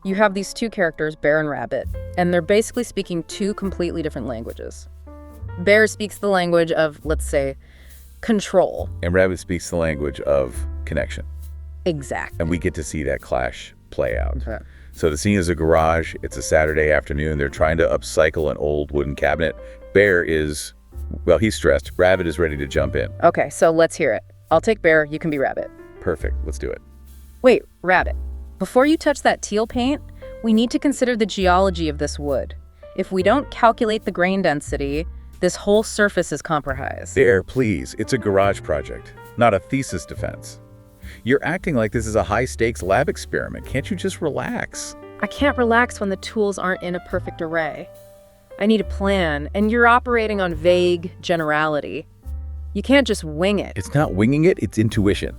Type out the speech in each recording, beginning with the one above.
You have these two characters, Bear and Rabbit, and they're basically speaking two completely different languages. Bear speaks the language of, let's say, control. And Rabbit speaks the language of connection. Exactly. And we get to see that clash play out. Okay. So the scene is a garage. It's a Saturday afternoon. They're trying to upcycle an old wooden cabinet. Bear is, well, he's stressed. Rabbit is ready to jump in. Okay, so let's hear it. I'll take Bear, you can be Rabbit. Perfect. Let's do it. Wait, Rabbit. Before you touch that teal paint, we need to consider the geology of this wood. If we don't calculate the grain density, this whole surface is compromised. Bear, please. It's a garage project, not a thesis defense. You're acting like this is a high-stakes lab experiment. Can't you just relax? I can't relax when the tools aren't in a perfect array. I need a plan, and you're operating on vague generality. You can't just wing it. It's not winging it, it's intuition.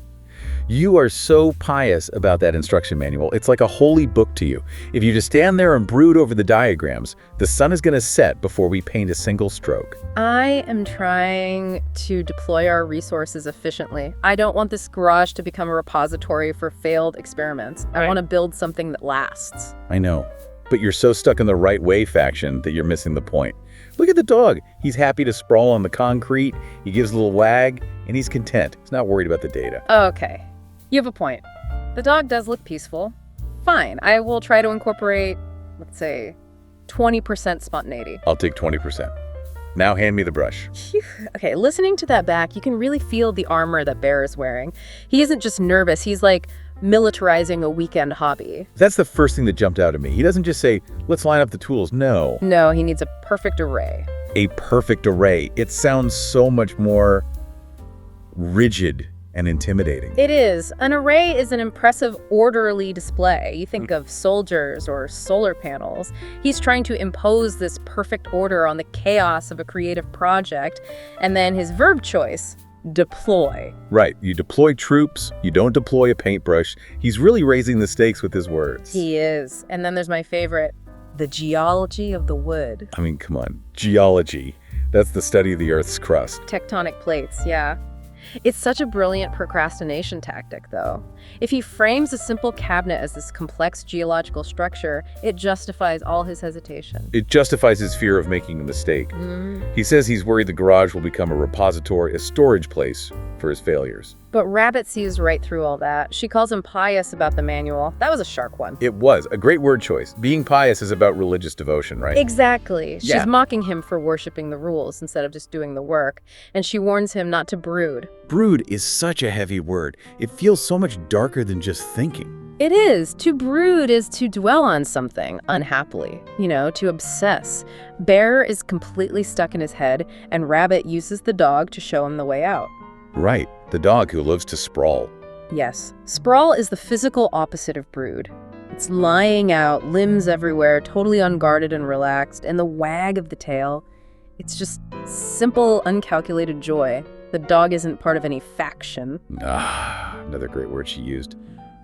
You are so pious about that instruction manual. It's like a holy book to you. If you just stand there and brood over the diagrams, the sun is going to set before we paint a single stroke. I am trying to deploy our resources efficiently. I don't want this garage to become a repository for failed experiments. I want to build something that lasts. I know, but you're so stuck in the right way faction that you're missing the point. Look at the dog. He's happy to sprawl on the concrete. He gives a little wag, and he's content. He's not worried about the data. Okay, you have a point. The dog does look peaceful. Fine, I will try to incorporate, let's say, 20% spontaneity. I'll take 20%. Now hand me the brush. Phew. Okay, listening to that back, you can really feel the armor that Bear is wearing. He isn't just nervous, he's like militarizing a weekend hobby. That's the first thing that jumped out at me. He doesn't just say, let's line up the tools. No. No, he needs a perfect array. A perfect array. It sounds so much more rigid and intimidating. It is. An array is an impressive, orderly display. You think of soldiers or solar panels. He's trying to impose this perfect order on the chaos of a creative project. And then his verb choice, deploy. Right. You deploy troops. You don't deploy a paintbrush. He's really raising the stakes with his words. He is. And then there's my favorite, the geology of the wood. I mean, come on. Geology. That's the study of the Earth's crust. Tectonic plates, yeah. It's such a brilliant procrastination tactic, though. If he frames a simple cabinet as this complex geological structure, it justifies all his hesitation. It justifies his fear of making a mistake. He says he's worried the garage will become a repository, a storage place for his failures. But Rabbit sees right through all that. She calls him pious about the manual. That was a sharp one. It was. A great word choice. Being pious is about religious devotion, right? Exactly. Yeah. She's mocking him for worshiping the rules instead of just doing the work. And she warns him not to brood. Brood is such a heavy word. It feels so much darker than just thinking. It is. To brood is to dwell on something unhappily, to obsess. Bear is completely stuck in his head, and Rabbit uses the dog to show him the way out. Right. The dog who loves to sprawl. Yes. Sprawl is the physical opposite of brood. It's lying out, limbs everywhere, totally unguarded and relaxed, and the wag of the tail. It's just simple, uncalculated joy. The dog isn't part of any faction. Another great word she used.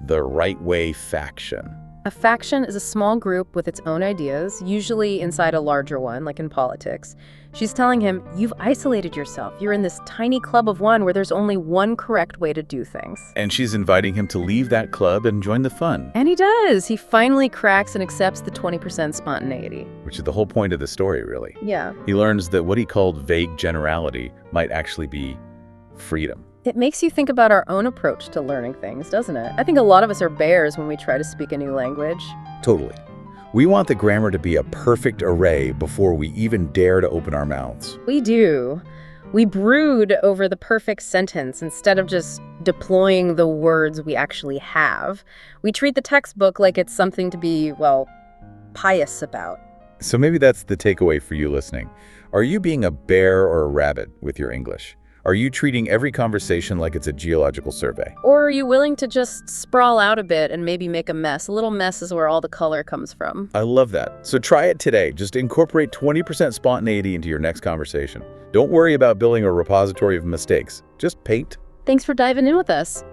The right way faction. A faction is a small group with its own ideas, usually inside a larger one, like in politics. She's telling him, you've isolated yourself. You're in this tiny club of one where there's only one correct way to do things. And she's inviting him to leave that club and join the fun. And he does. He finally cracks and accepts the 20% spontaneity. Which is the whole point of the story, really. Yeah. He learns that what he called vague generality might actually be freedom. It makes you think about our own approach to learning things, doesn't it? I think a lot of us are bears when we try to speak a new language. Totally. We want the grammar to be a perfect array before we even dare to open our mouths. We do. We brood over the perfect sentence instead of just deploying the words we actually have. We treat the textbook like it's something to be, pious about. So maybe that's the takeaway for you listening. Are you being a bear or a rabbit with your English? Are you treating every conversation like it's a geological survey? Or are you willing to just sprawl out a bit and maybe make a mess? A little mess is where all the color comes from. I love that. So try it today. Just incorporate 20% spontaneity into your next conversation. Don't worry about building a repository of mistakes. Just paint. Thanks for diving in with us.